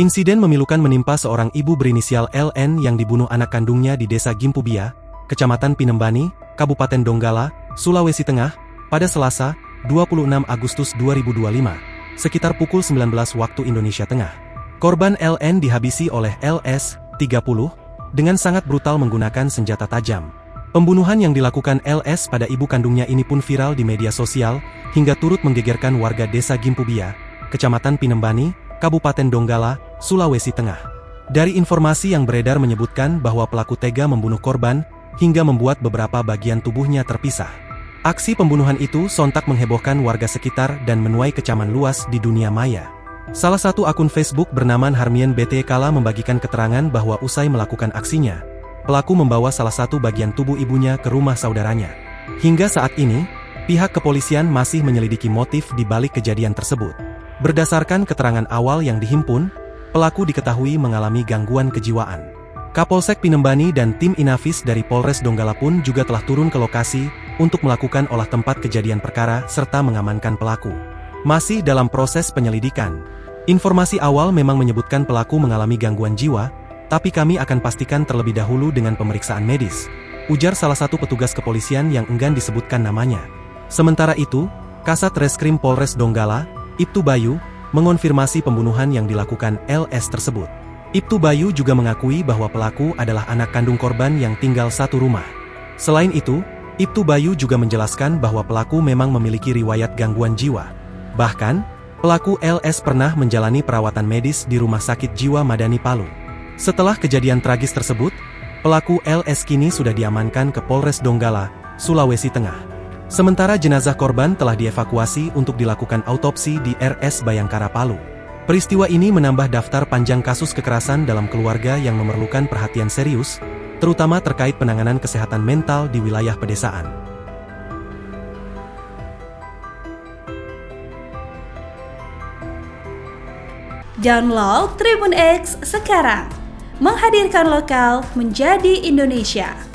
Insiden memilukan menimpa seorang ibu berinisial LN yang dibunuh anak kandungnya di Desa Gimpubia, Kecamatan Pinembani, Kabupaten Donggala, Sulawesi Tengah, pada Selasa, 26 Agustus 2025, sekitar pukul 19 waktu Indonesia Tengah. Korban LN dihabisi oleh LS, 30, dengan sangat brutal menggunakan senjata tajam. Pembunuhan yang dilakukan LS pada ibu kandungnya ini pun viral di media sosial, hingga turut menggegerkan warga Desa Gimpubia, Kecamatan Pinembani, Kabupaten Donggala, Sulawesi Tengah. Dari informasi yang beredar menyebutkan bahwa pelaku tega membunuh korban, hingga membuat beberapa bagian tubuhnya terpisah. Aksi pembunuhan itu sontak menghebohkan warga sekitar dan menuai kecaman luas di dunia maya. Salah satu akun Facebook bernama Harmien BT Kala membagikan keterangan bahwa usai melakukan aksinya, pelaku membawa salah satu bagian tubuh ibunya ke rumah saudaranya. Hingga saat ini, pihak kepolisian masih menyelidiki motif di balik kejadian tersebut. Berdasarkan keterangan awal yang dihimpun, pelaku diketahui mengalami gangguan kejiwaan. Kapolsek Pinembani dan tim Inafis dari Polres Donggala pun juga telah turun ke lokasi untuk melakukan olah tempat kejadian perkara serta mengamankan pelaku. Masih dalam proses penyelidikan. Informasi awal memang menyebutkan pelaku mengalami gangguan jiwa, tapi kami akan pastikan terlebih dahulu dengan pemeriksaan medis, ujar salah satu petugas kepolisian yang enggan disebutkan namanya. Sementara itu, Kasat Reskrim Polres Donggala, Ibtu Bayu, mengonfirmasi pembunuhan yang dilakukan LS tersebut. Ibtu Bayu juga mengakui bahwa pelaku adalah anak kandung korban yang tinggal satu rumah. Selain itu, Ibtu Bayu juga menjelaskan bahwa pelaku memang memiliki riwayat gangguan jiwa. Bahkan, pelaku LS pernah menjalani perawatan medis di Rumah Sakit Jiwa Madani Palu. Setelah kejadian tragis tersebut, pelaku LS kini sudah diamankan ke Polres Donggala, Sulawesi Tengah. Sementara jenazah korban telah dievakuasi untuk dilakukan autopsi di RS Bayangkara Palu. Peristiwa ini menambah daftar panjang kasus kekerasan dalam keluarga yang memerlukan perhatian serius, terutama terkait penanganan kesehatan mental di wilayah pedesaan. Download Tribun X sekarang, menghadirkan lokal menjadi Indonesia.